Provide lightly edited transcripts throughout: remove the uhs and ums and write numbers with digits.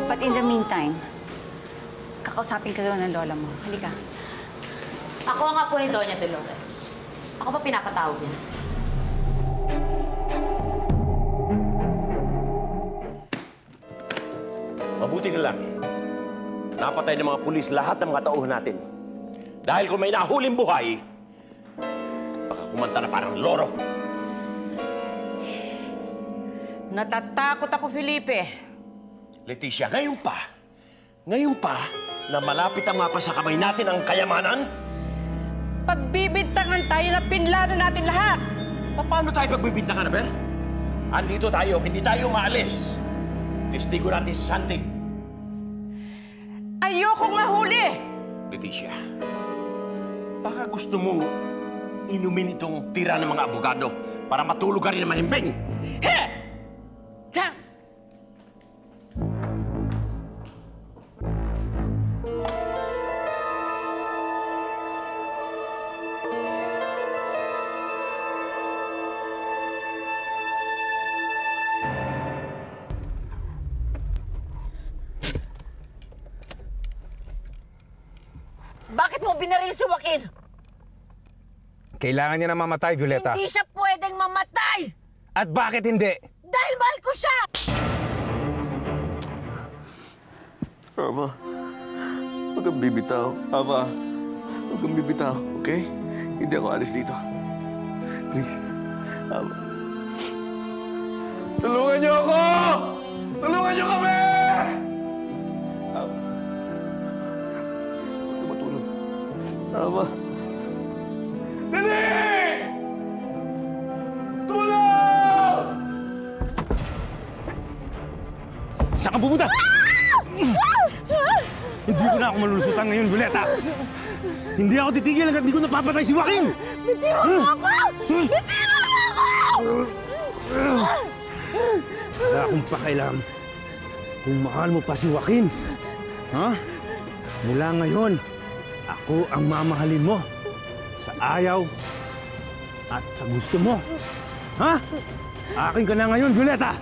But in the meantime, kakausapin ka daw ng lola mo. Halika. Ako ang apo ni Doña Dolores. Ako pa pinapatawag niya. Mabuti na lang. Napatay ng mga pulis lahat ng mga tauhan natin. Dahil kung may nahuling buhay, baka kumanta na parang loro. Natatakot ako, Felipe. Leticia, ngayon pa, na malapit ang mapa sa kamay natin ang kayamanan? Pagbibintangan tayo na pinlano natin lahat. Paano tayo pagbibintangan, Ber? Andito tayo, hindi tayo maalis. Testigo natin si Santi. Ayokong mahuli! Leticia, baka gusto mong inumin itong tira ng mga abogado para matulog ka rin na mahimbing. He! Sam! Bakit mo binaril si Joaquin? Kailangan niya na mamatay, Violeta. Hindi siya pwedeng mamatay! At bakit hindi? Dahil mahal ko siya! Ava, huwag kang bibitaw. Ava, huwag kang bibitaw, okay? Hindi ako alis dito. Please, Ava. Tulungan niyo ako! Tulungan niyo kami! Ava. Huwag ka matulog. Ava. Dali! Tulong! Saan ka pupunta? Hindi ko na ako malulusutan ngayon, Violeta. Hindi ako titigil hanggang hindi ko napapatay si Joaquin! Bitiwan mo ako! Bitiwan mo ako! Wala akong pakialam kung mahal mo pa si Joaquin. Ha? Mula ngayon, ako ang mamahalin mo sa ayaw at sa gusto mo. Ha? Akin ka na ngayon, Violeta!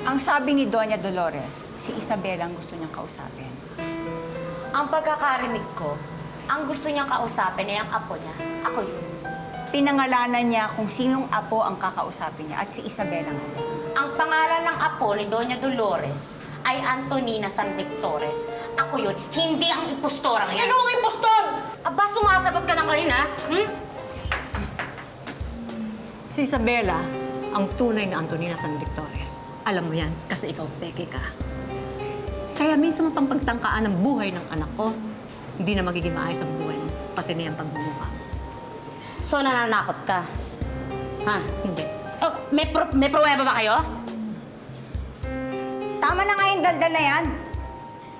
Ang sabi ni Doña Dolores, si Isabela ang gusto niyang kausapin. Ang pagkakarinig ko, ang gusto niyang kausapin ay ang apo niya. Ako yun. Pinangalanan niya kung sinong apo ang kakausapin niya at si Isabela nga daw. Ang pangalan ng apo ni Doña Dolores ay Antonina San Victores. Ako yun, hindi ang impostora ngayon. Ikaw ang impostor! Aba, sumasagot ka na kanina, Si Isabela, ang tunay na Antonina San Victores. Alam mo yan, kasi ikaw peke ka. Kaya minsan pang pagtangkaan ng buhay ng anak ko, hindi na magiging maayos ang buhay mo, pati na yung pagmumukha. So, nananakot ka? Ha? Hindi. Oh, may pruweba ba kayo? Tama na nga yung daldal na yan.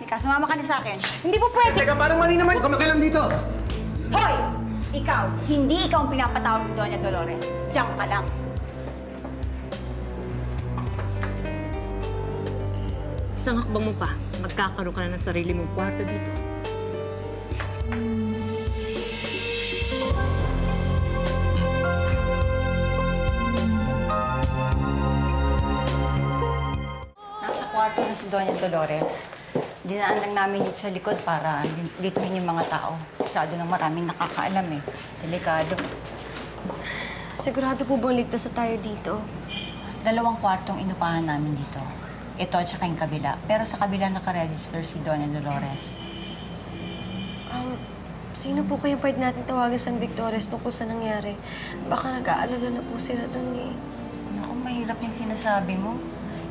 Mika, sumama ka na sa akin. Hindi po pwede. Teka, parang mali naman. Huwag ka makialam dito. Hoy! Ikaw, hindi ikaw ang pinapatawag ni Doña Dolores. Diyan ka lang. Isang hakbang mo pa, magkakaroon ka na ng sarili mong kwarto dito. Nasa kwarto na si Doña Dolores. Dinaan lang namin dito sa likod para lituhin yung mga tao. Masyado nang maraming nakakaalam eh. Delikado. Sigurado po bang ligtas na tayo dito? 2 kwartong inupahan namin dito. Ito at saka yung kabila. Pero sa kabila nakaregister si Doña Dolores. Sino po kayong pwede natin tawagan San Victores tungkol sa nangyari? Baka nag-aalala na po sila doon eh. Naku, mahirap yung sinasabi mo.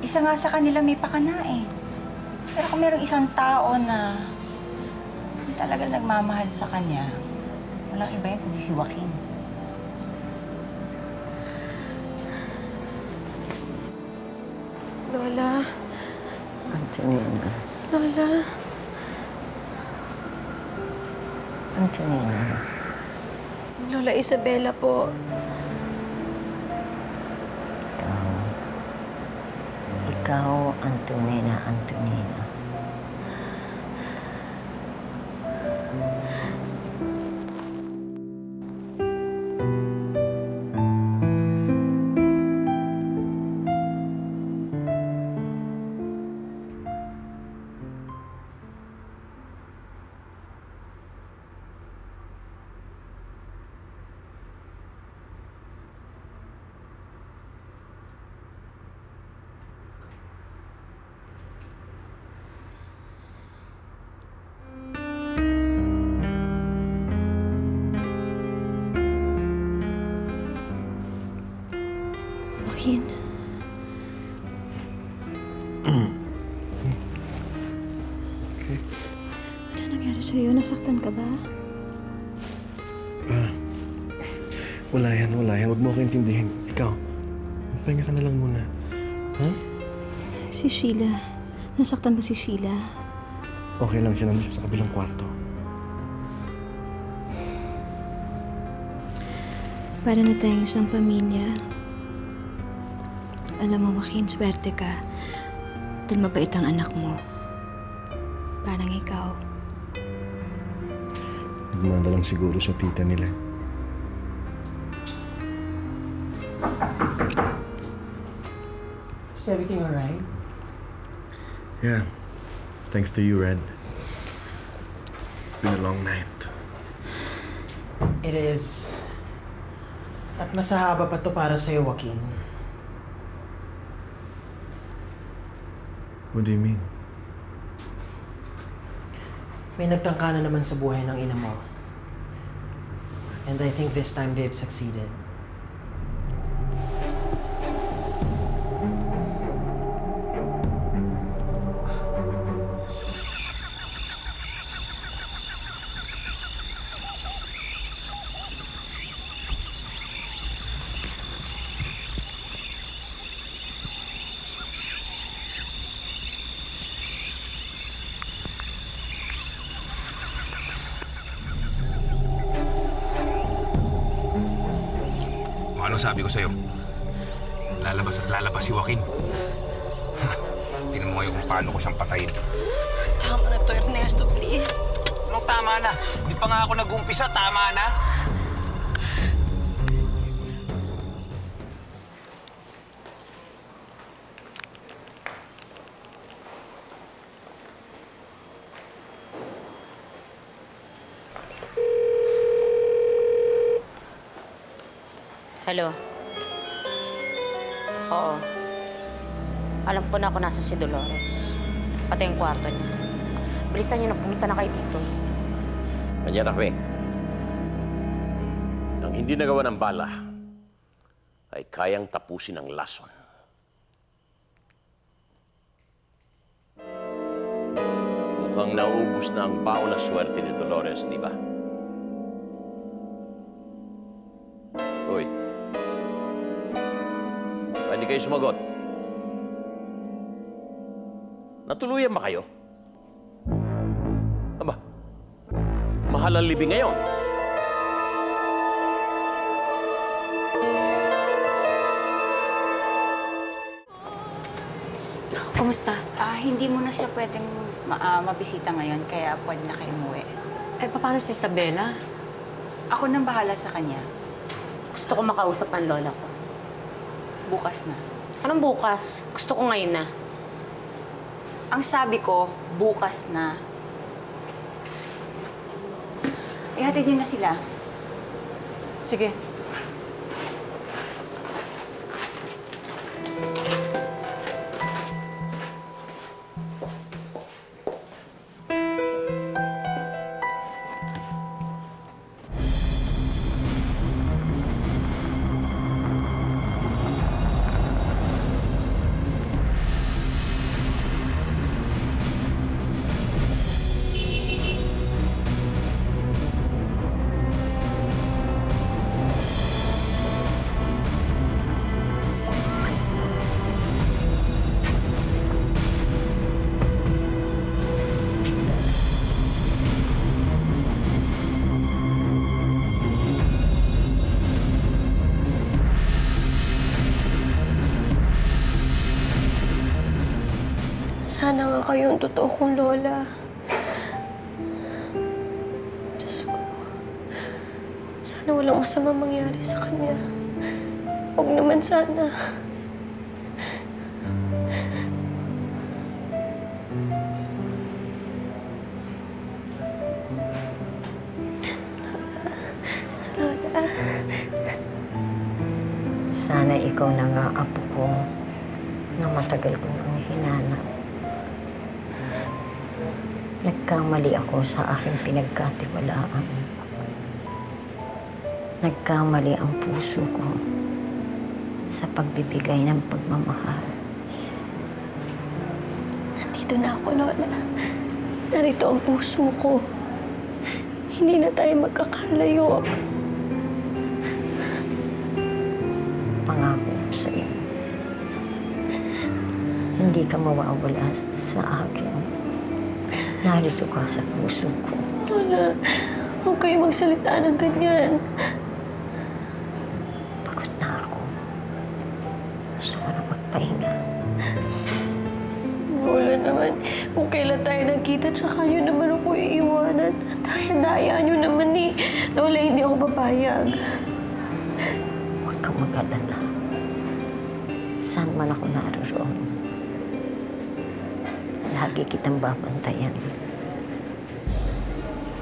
Isa nga sa kanila may pakana eh. Pero kung merong isang tao na talaga nagmamahal sa kanya, walang iba yan kundi si Joaquin. Lola. Antonina. Lola. Antonina. Lola Isabela po. Ikaw, Antonina, Antonina. Joaquin. Okay. Ano nangyari sa'yo? Nasaktan ka ba? Wala yan. Huwag mo ako intindihin. Ikaw, magpahinga ka na lang muna. Ha? Si Sheila. Nasaktan ba si Sheila? Okay lang siya. Nandun siya sa kabilang kwarto. Para na tayong isang pamilya. Alam mo, Joaquin, swerte ka. Dahil mabait ang anak mo. Parang ikaw. Nagmanda lang siguro sa tita nila. Is everything alright? Yeah. Thanks to you, Red. It's been a long night. It is. At mas haba pa to para sa'yo, Joaquin. What do you mean? May nagtangka na naman sa buhay ng ina mo. And I think this time they've succeeded. Ano sabi ko sa'yo? Lalabas at lalabas si Joaquin. Tingnan mo ngayon kung paano ko siyang patayin. Tama na to, Ernesto, please. Anong tama na? Hindi pa nga ako nag-umpisa, tama na? Hello? Oo. Alam ko na ako nasa si Dolores. Pati yung kwarto niya. Bilisan niyo na, pumunta na kayo dito. Kanya na kami. Ang hindi nagawa ng bala ay kayang tapusin ng lason. Mukhang naubos na ang baon na swerte ni Dolores, di ba? Uy. Hindi kayo sumagot. Natuluyan ba kayo? Aba, mahal ang libing ngayon. Kumusta? Hindi mo na siya pwedeng mabisita ngayon, kaya pwede na kayo umuwi. Eh, paano si Isabela? Ako nang bahala sa kanya. Gusto ko makausap ang lola ko. Bukas na. Anong bukas? Gusto ko ngayon na. Ang sabi ko, bukas na. Ihatid niyo na sila. Sige. Sana nga kayo ang totoo kong lola. Diyos ko. Sana walang masamang mangyari sa kanya. Huwag naman sana. Lola. Sana ikaw na nga, apo ko, na matagal ko nang hinanap. Nagkamali ako sa aking sa pagbibigay ng pagmamahal. Nandito na ako, Lola. Narito ang puso ko. Hindi na tayo magkakalayo. Pangako ko sa'yo. Hindi ka mawawala sa akin. Narito ka sa puso ko. Lola, huwag kayo magsalita ng ganyan. Pagod na ako. Gusto ko na magpahinga. Lola naman, kung kailan tayo nagkita, tsaka nyo naman ako iiwanan. Daya-daya nyo naman eh. Lola, hindi ako papayag. Huwag kang mag-alala. Saan man ako naroon, lagi kitang babantayan.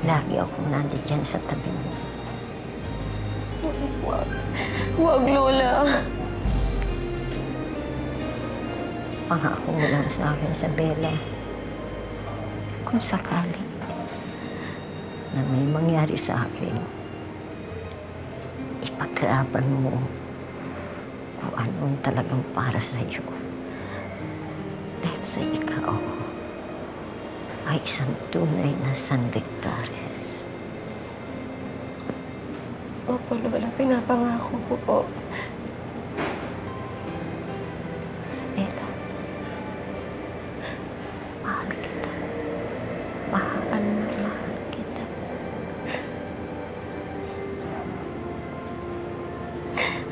Lagi akong nandiyan sa tabi mo. Huwag. Huwag, Lola. Pangako mo lang sa akin, Isabela. Kung sakali na may mangyari sa akin, ipaglaban mo kung anong talagang para sa iyo. Dahil sa ikaw ay isang tunay na San Victores. Opo, Lola. Pinapangako ko po. Isabela, mahal kita. Mahal na mahal kita.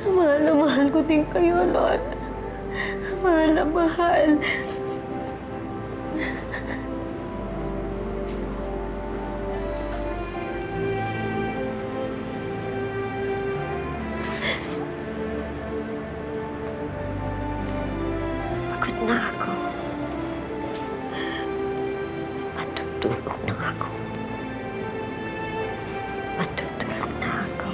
Mahal na mahal ko din kayo, Lola. Mahal na mahal. Pagod na ako. Matutulog na ako. Matutulog na ako.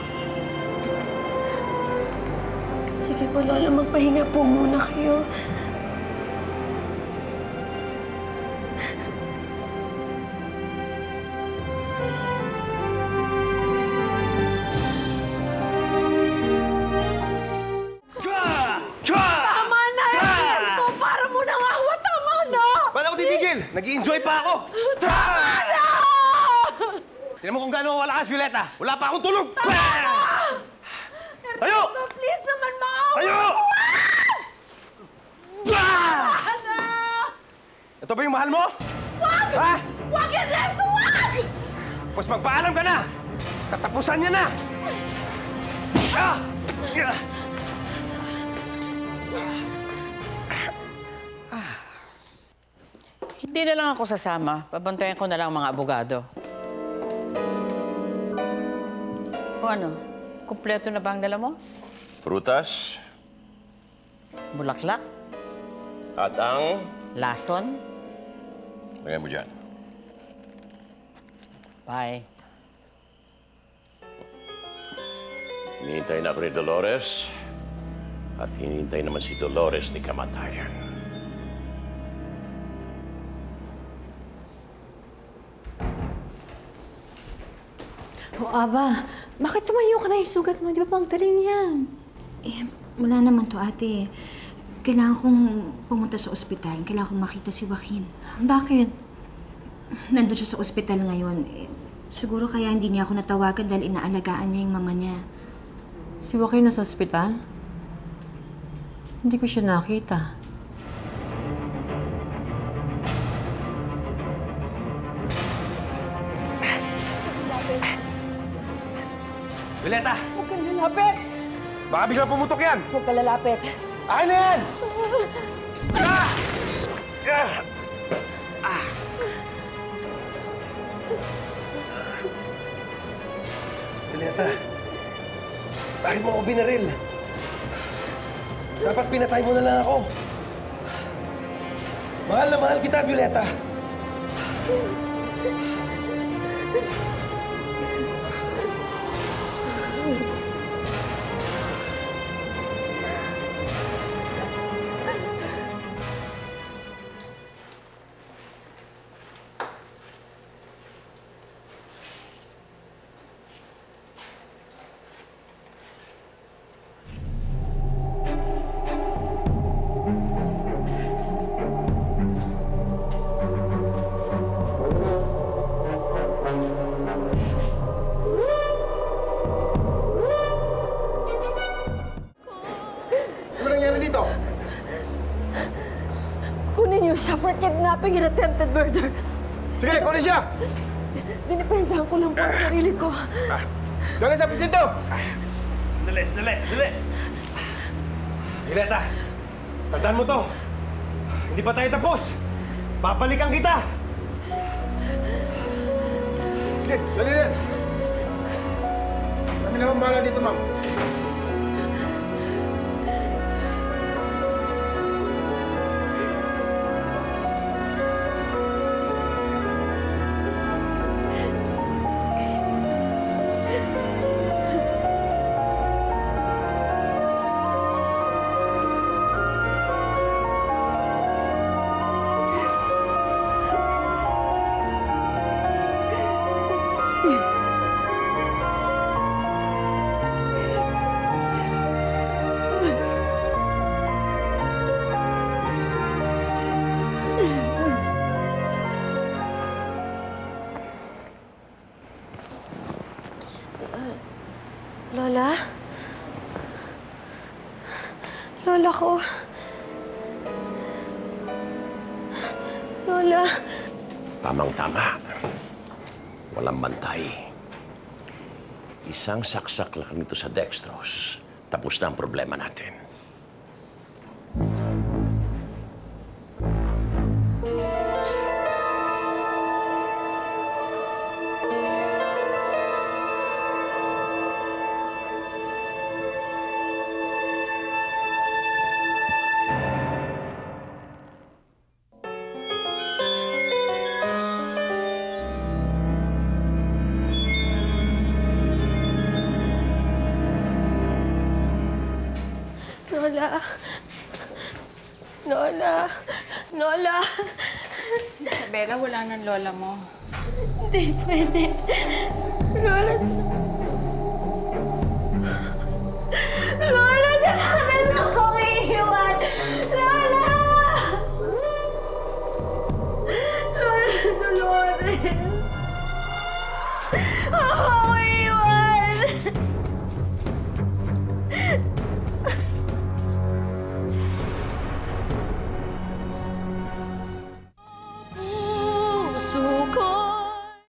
Sige po, Lola. Magpahinga po muna kayo. Tama na, Ernesto! Para mo nang awa! Tama na! Paano ako titigil? Nag-i-enjoy pa ako! Tama na! Tignan mo kung gaano ako walakas, Violeta! Wala pa akong tulog! Tayo! Ernesto, please naman, maawa! Tayo! Ana! Ito ba yung mahal mo? Wag! Ha? Wag, Ernesto! Wag! Pues magpaalam ka na! Katapusan niya na! Ah! Hindi na lang ako sasama. Pabantayan ko na lang ang mga abogado. O ano? Kumpleto na ba ang dala mo? Prutas Bulaklak? at ang... Lason? Lagay mo dyan. Bye. Hinihintay na ako ni Dolores at hinihintay naman si Dolores ni kamatayan. Oh, Ava, bakit tumayo ka na yung sugat mo? Di ba pang galing yan? Eh, wala naman to, ate. Kailangan kong pumunta sa ospital. Kailangan kong makita si Joaquin. Bakit? Nandun siya sa ospital ngayon. Eh, siguro kaya hindi niya ako natawagan dahil inaalagaan niya yung mama niya. Si Joaquin nasa ospital? Hindi ko siya nakita. Violeta! Huwag kang lalapit! Baka biglang pumutok yan! Huwag kang lalapit! Akin na yan! Ah! Ah! Violeta, bakit mo ako binaril? Dapat pinatay mo na lang ako. Mahal na mahal kita, Violeta. dito? Kunin niyo siya for kidnapping and attempted murder. Sige, kunin siya! Dinipensahan ko lang po ang sarili ko. Dali sa presinto! Sandali! Violeta, tandaan mo to. Hindi pa tayo tapos. Babalikan kita! Sige, dali! Kami naman bahala dito, ma'am. Lola? Lola ko. Lola. Tamang-tama. Walang bantay. Isang saksak lang nito sa dextrose. Tapos na ang problema natin. Lola! Isabela, wala ng lola mo. Hindi pwede. Lola,